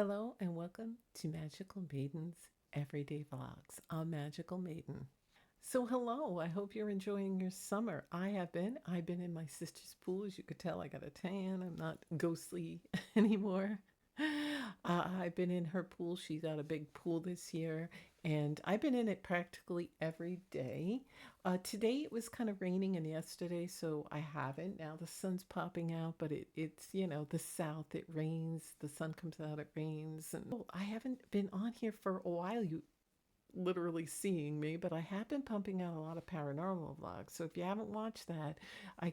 Hello and welcome to Magical Maiden's Everyday Vlogs. I'm Magical Maiden. So hello, I hope you're enjoying your summer. I have been. I've been in my sister's pool. As you could tell, I got a tan. I'm not ghostly anymore. I've been in her pool. She's got a big pool this year, and I've been in it practically every day. Today it was kind of raining, and yesterday, so I haven't. Now the sun's popping out, but it's the south. It rains. The sun comes out. It rains, and I haven't been on here for a while. You literally seeing me, but I have been pumping out a lot of paranormal vlogs. So if you haven't watched that, I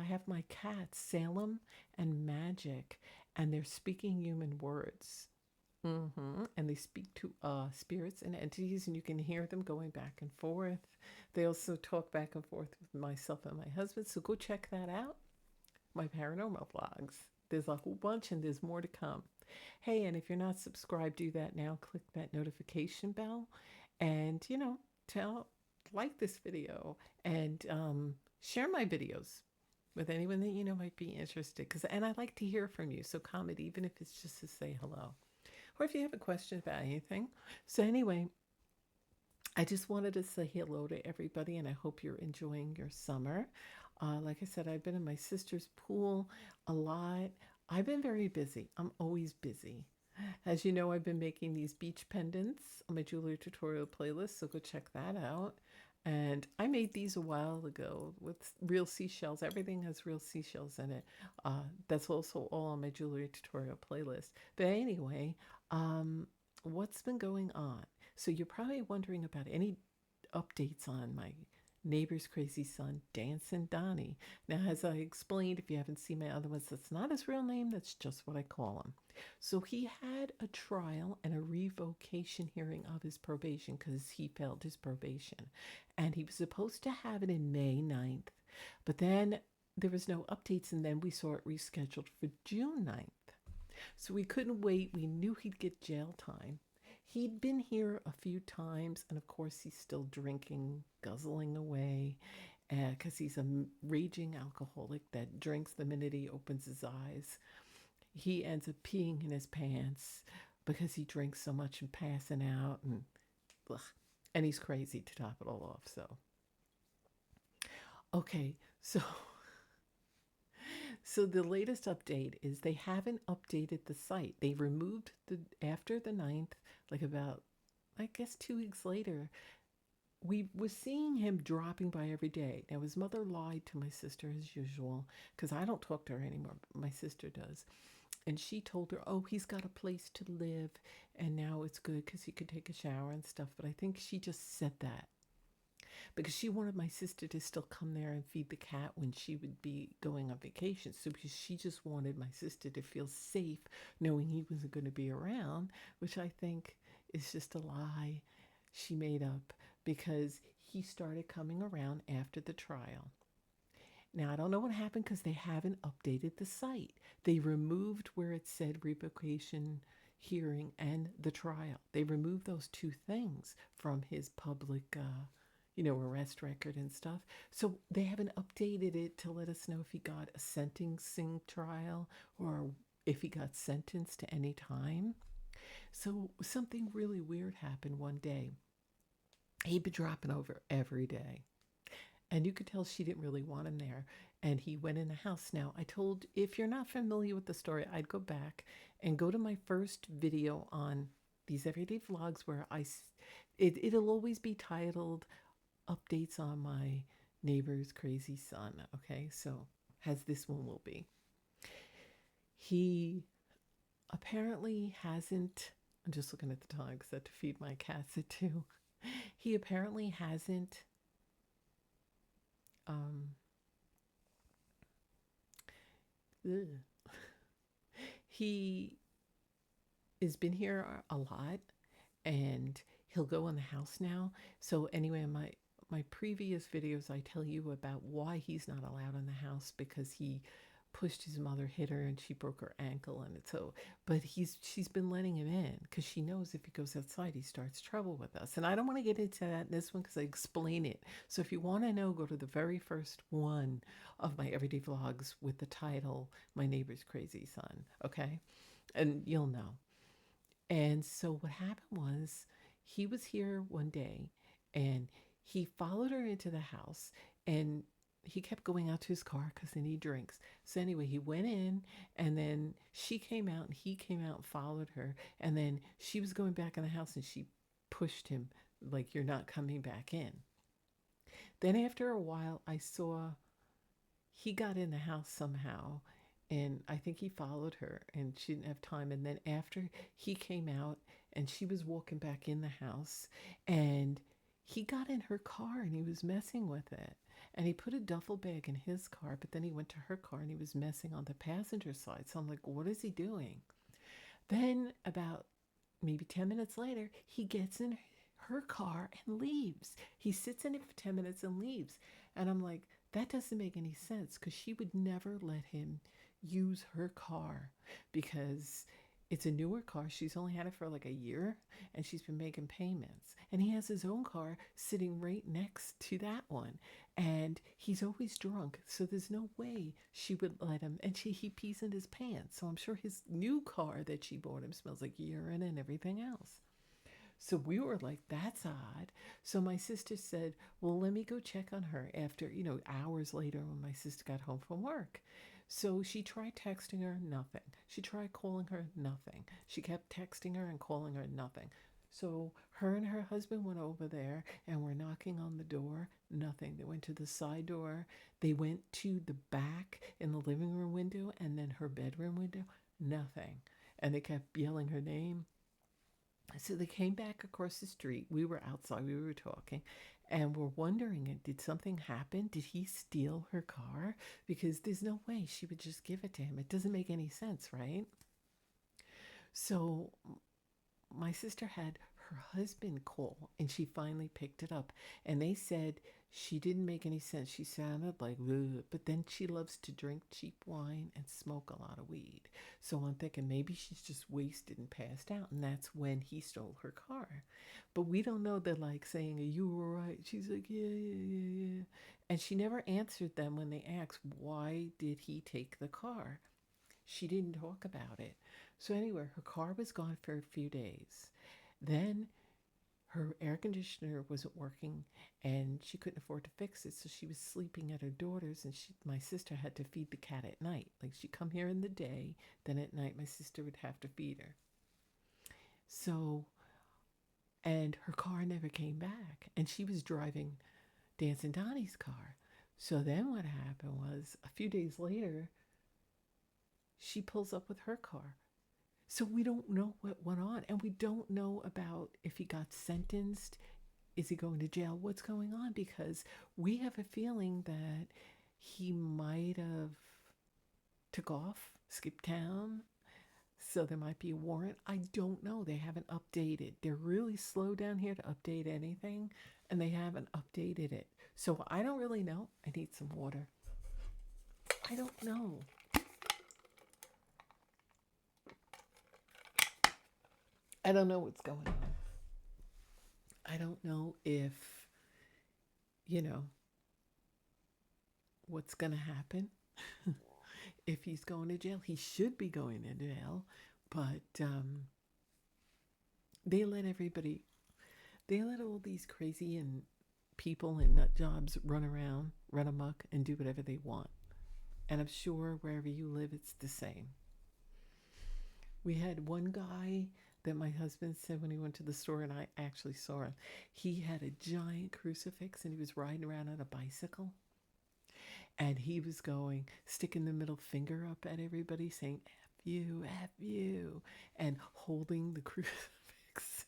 have my cats, Salem and Magic, and they're speaking human words. And they speak to spirits and entities, and you can hear them going back and forth. They also talk back and forth with myself and my husband. So go check that out. My paranormal vlogs. There's a whole bunch, and there's more to come. Hey, and if you're not subscribed, do that now. Click that notification bell, and tell like this video and share my videos with anyone that you know might be interested. And I like to hear from you. So comment, even if it's just to say hello, or if you have a question about anything. So anyway, I just wanted to say hello to everybody, and I hope you're enjoying your summer. Like I said, I've been in my sister's pool a lot. I've been very busy. I'm always busy. As you know, I've been making these beach pendants on my jewelry tutorial playlist, so go check that out. And I made these a while ago with real seashells. Everything has real seashells in it. That's also all on my jewelry tutorial playlist. But anyway, what's been going on? So you're probably wondering about any updates on my neighbor's crazy son, Dancing Donnie. Now, as I explained, if you haven't seen my other ones, that's not his real name, that's just what I call him. So he had a trial and a revocation hearing of his probation because he failed his probation. And he was supposed to have it in May 9th, but then there was no updates, and then we saw it rescheduled for June 9th. So we couldn't wait. We knew he'd get jail time. He'd been here a few times, and of course, he's still drinking, guzzling away, because he's a raging alcoholic that drinks the minute he opens his eyes. He ends up peeing in his pants because he drinks so much and passing out, ugh, and he's crazy to top it all off. So, okay, so so the latest update is they haven't updated the site. They removed the after the 9th, like about I guess 2 weeks later, we were seeing him dropping by every day. Now his mother lied to my sister as usual, because I don't talk to her anymore. My sister does. And she told her, oh, he's got a place to live, and now it's good because he could take a shower and stuff. But I think she just said that because she wanted my sister to still come there and feed the cat when she would be going on vacation. So because she just wanted my sister to feel safe knowing he wasn't going to be around, which I think is just a lie she made up, because he started coming around after the trial. Now, I don't know what happened because they haven't updated the site. They removed where it said revocation hearing and the trial. They removed those two things from his public arrest record and stuff. So they haven't updated it to let us know if he got a sentencing trial or if he got sentenced to any time. So something really weird happened one day. He'd be dropping over every day. And you could tell she didn't really want him there. And he went in the house. Now, I told, if you're not familiar with the story, I'd go back and go to my first video on these everyday vlogs where it'll always be titled Updates on My Neighbor's Crazy Son. Okay, so as this one will be. He apparently hasn't, I'm just looking at the time because I have to feed my cats at 2. He apparently hasn't he has been here a lot, and he'll go in the house now. So anyway, in my previous videos, I tell you about why he's not allowed in the house, because he pushed his mother, hit her, and she broke her ankle. And but she's been letting him in because she knows if he goes outside, he starts trouble with us. And I don't want to get into that in this one because I explain it. So if you want to know, go to the very first one of my everyday vlogs with the title "My Neighbor's Crazy Son." Okay, and you'll know. And so what happened was he was here one day and he followed her into the house and he kept going out to his car because then he drinks. So anyway, he went in and then she came out and he came out and followed her. And then she was going back in the house and she pushed him like, you're not coming back in. Then after a while, I saw he got in the house somehow and I think he followed her and she didn't have time. And then after he came out and she was walking back in the house and he got in her car and he was messing with it. And he put a duffel bag in his car, but then he went to her car and he was messing on the passenger side. So I'm like, what is he doing? Then about maybe 10 minutes later, he gets in her car and leaves. He sits in it for 10 minutes and leaves. And I'm like, that doesn't make any sense because she would never let him use her car because it's a newer car. She's only had it for like a year and she's been making payments. And he has his own car sitting right next to that one. And he's always drunk. So there's no way she would let him. And he pees in his pants. So I'm sure his new car that she bought him smells like urine and everything else. So we were like, that's odd. So my sister said, well, let me go check on her after, hours later when my sister got home from work. So she tried texting her, nothing. She tried calling her, nothing. She kept texting her and calling her, nothing. So her and her husband went over there and were knocking on the door, nothing. They went to the side door. They went to the back in the living room window and then her bedroom window, nothing. And they kept yelling her name. So they came back across the street. We were outside, we were talking, and we're wondering, did something happen? Did he steal her car? Because there's no way she would just give it to him. It doesn't make any sense, right? So my sister had her husband call and she finally picked it up and they said she didn't make any sense. She sounded like ugh, but then she loves to drink cheap wine and smoke a lot of weed. So I'm thinking maybe she's just wasted and passed out and that's when he stole her car. But we don't know. They're like saying, are you all right? She's like, yeah, yeah, yeah, yeah. And she never answered them when they asked, why did he take the car? She didn't talk about it. So anyway, her car was gone for a few days. Then her air conditioner wasn't working and she couldn't afford to fix it. So she was sleeping at her daughter's and my sister had to feed the cat at night. Like she'd come here in the day, then at night my sister would have to feed her. So, and her car never came back and she was driving Dancing Donnie's car. So then what happened was a few days later, she pulls up with her car. So we don't know what went on, and we don't know about if he got sentenced. Is he going to jail? What's going on? Because we have a feeling that he might have took off, skipped town. So there might be a warrant. I don't know. They haven't updated. They're really slow down here to update anything, and they haven't updated it. So I don't really know. I need some water. I don't know. I don't know what's going on. I don't know if, you know, what's going to happen. If he's going to jail, he should be going to jail. But they let everybody, they let all these crazy and people in nut jobs run around, run amok, and do whatever they want. And I'm sure wherever you live, it's the same. We had one guy that my husband said when he went to the store, and I actually saw him. He had a giant crucifix and he was riding around on a bicycle. And he was going, sticking the middle finger up at everybody, saying, F you, and holding the crucifix,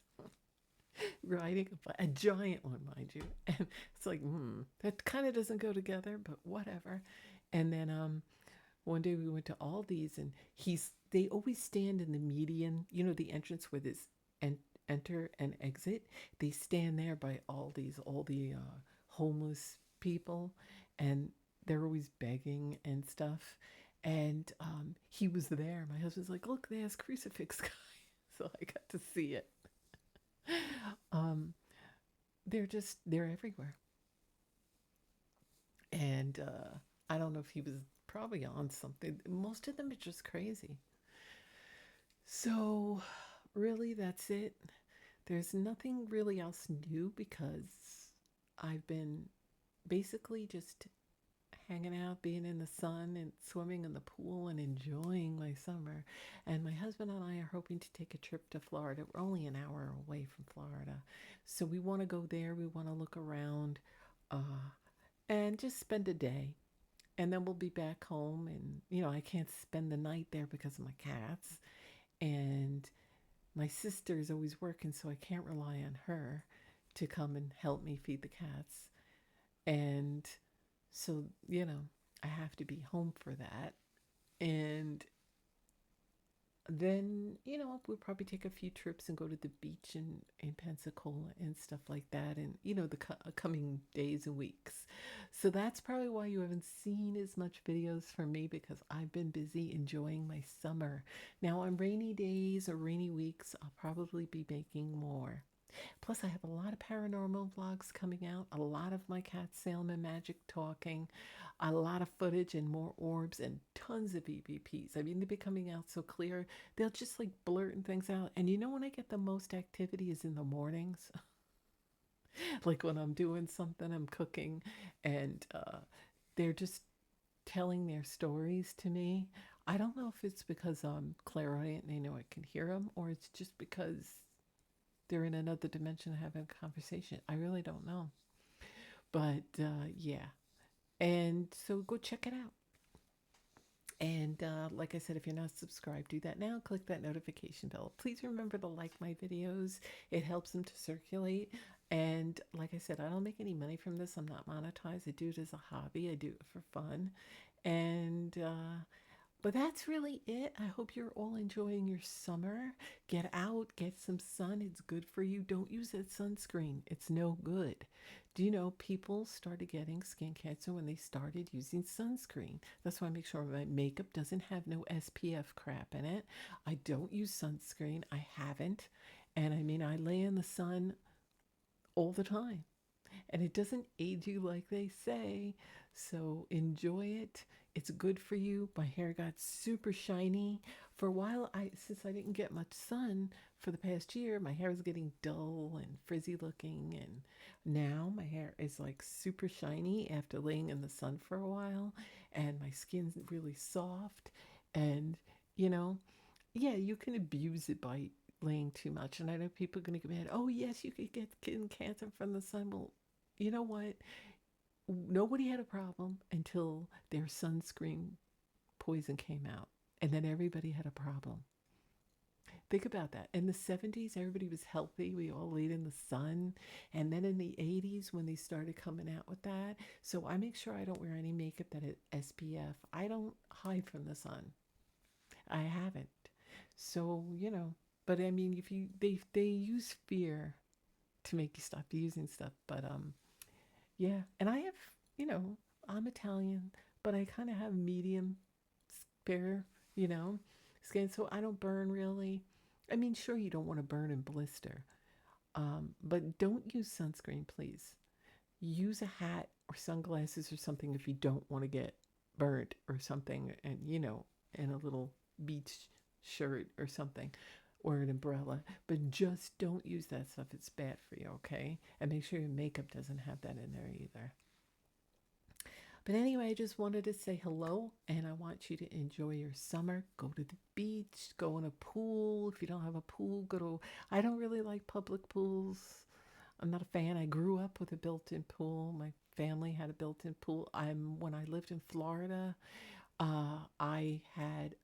riding a giant one, mind you. And it's like, that kind of doesn't go together, but whatever. And then one day we went to Aldi's and they always stand in the median, the entrance where this enter and exit. They stand there by Aldi's, all the homeless people, and they're always begging and stuff. And he was there. My husband's like, look, there's Crucifix Guy. So I got to see it. They're everywhere. And I don't know if he was probably on something. Most of them are just crazy. So really, that's it. There's nothing really else new because I've been basically just hanging out, being in the sun and swimming in the pool and enjoying my summer. And my husband and I are hoping to take a trip to Florida. We're only an hour away from Florida. So we want to go there. We want to look around and just spend a day. And then we'll be back home. And, I can't spend the night there because of my cats. And my sister is always working, so I can't rely on her to come and help me feed the cats. And so, I have to be home for that. And then, we'll probably take a few trips and go to the beach in Pensacola and stuff like that. And, the coming days and weeks. So that's probably why you haven't seen as much videos from me because I've been busy enjoying my summer. Now, on rainy days or rainy weeks, I'll probably be making more. Plus, I have a lot of paranormal vlogs coming out, a lot of my cat Salem Magic talking, a lot of footage and more orbs and tons of EVPs. I mean, they've been coming out so clear. They'll just like blurting things out. And when I get the most activity is in the mornings. Like when I'm doing something, I'm cooking, and they're just telling their stories to me. I don't know if it's because I'm clairvoyant and I know I can hear them, or it's just because they're in another dimension having a conversation. I really don't know. But yeah. And so go check it out. And like I said, if you're not subscribed, do that now. Click that notification bell. Please remember to like my videos. It helps them to circulate. And like I said, I don't make any money from this. I'm not monetized. I do it as a hobby. I do it for fun. And but that's really it. I hope you're all enjoying your summer. Get out, get some sun. It's good for you. Don't use that sunscreen, it's no good. Do you know people started getting skin cancer when they started using sunscreen? That's why I make sure my makeup doesn't have no SPF crap in it. I don't use sunscreen. I haven't. And I mean, I lay in the sun all the time and it doesn't age you like they say. So enjoy it. It's good for you. My hair got super shiny. For a while, since I didn't get much sun for the past year, my hair was getting dull and frizzy looking. And now my hair is like super shiny after laying in the sun for a while. And my skin's really soft. And, you know, yeah, you can abuse it by laying too much. And I know people are going to get mad. Oh, yes, you could get skin cancer from the sun. Well, you know what? Nobody had a problem until their sunscreen poison came out. And then everybody had a problem. Think about that. In the 70s, everybody was healthy. We all laid in the sun. And then in the 80s, when they started coming out with that. So I make sure I don't wear any makeup that is SPF. I don't hide from the sun. I haven't. So, but I mean, if you they use fear to make you stop using stuff. But yeah, and I have, you know, I'm Italian, but I kind of have medium fair, you know, skin, so I don't burn really. I mean, sure, you don't want to burn and blister, but don't use sunscreen, please. Use a hat or sunglasses or something if you don't want to get burnt or something, and and a little beach shirt or something, or an umbrella. But just don't use that stuff. It's bad for you, okay? And make sure your makeup doesn't have that in there either. But anyway, I just wanted to say hello and I want you to enjoy your summer. Go to the beach, go in a pool. If you don't have a pool, go to. I don't really like public pools. I'm not a fan. I grew up with a built-in pool. My family had a built-in pool. When I lived in Florida, I had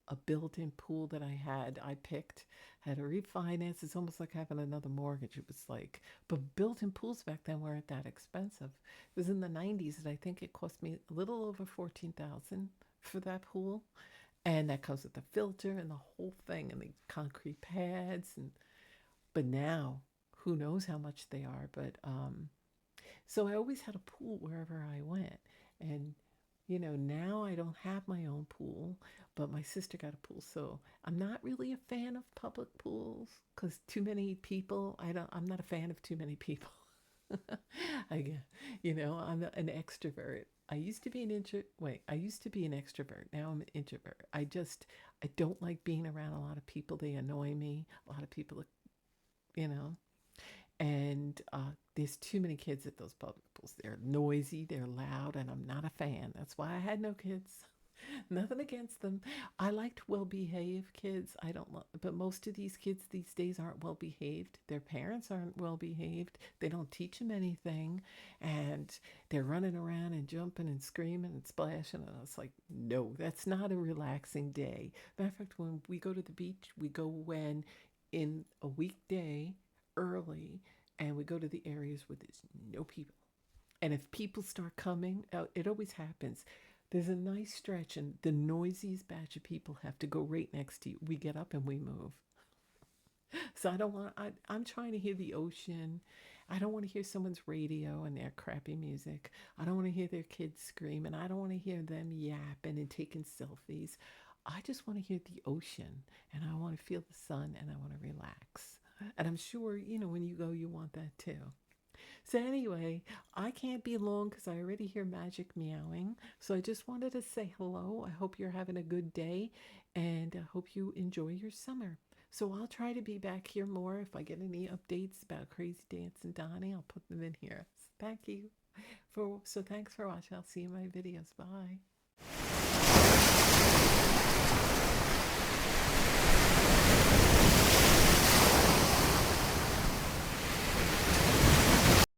a built-in pool that I picked, had to refinance. It's almost like having another mortgage. It was like, but built-in pools back then weren't that expensive. It was in the 90s, and I think it cost me a little over 14,000 for that pool, and that comes with the filter and the whole thing and the concrete pads. And but now, who knows how much they are? But so I always had a pool wherever I went, and now I don't have my own pool, but my sister got a pool. So I'm not really a fan of public pools because too many people, I'm not a fan of too many people. I get, I'm an extrovert. I used to be an intro. Wait, I used to be an extrovert. Now I'm an introvert. I don't like being around a lot of people. They annoy me. A lot of people, you know, and there's too many kids at those public pools. They're noisy, they're loud, and I'm not a fan. That's why I had no kids. Nothing against them. I liked well behaved kids. I don't love, but most of these kids these days aren't well behaved. Their parents aren't well behaved. They don't teach them anything. And they're running around and jumping and screaming and splashing. And I was like, no, that's not a relaxing day. Matter of fact, when we go to the beach, we go when in a weekday early and we go to the areas where there's no people. And if people start coming, it always happens. There's a nice stretch, and the noisiest batch of people have to go right next to you. We get up and we move. So I don't want. I'm trying to hear the ocean. I don't want to hear someone's radio and their crappy music. I don't want to hear their kids screaming. I don't want to hear them yapping and taking selfies. I just want to hear the ocean, and I want to feel the sun, and I want to relax. And I'm sure, when you go, you want that too. So, anyway, I can't be long because I already hear Magic meowing. So, I just wanted to say hello. I hope you're having a good day and I hope you enjoy your summer. So, I'll try to be back here more. If I get any updates about Crazy Dance and Donnie, I'll put them in here. So thank you. Thanks for watching. I'll see you in my videos. Bye.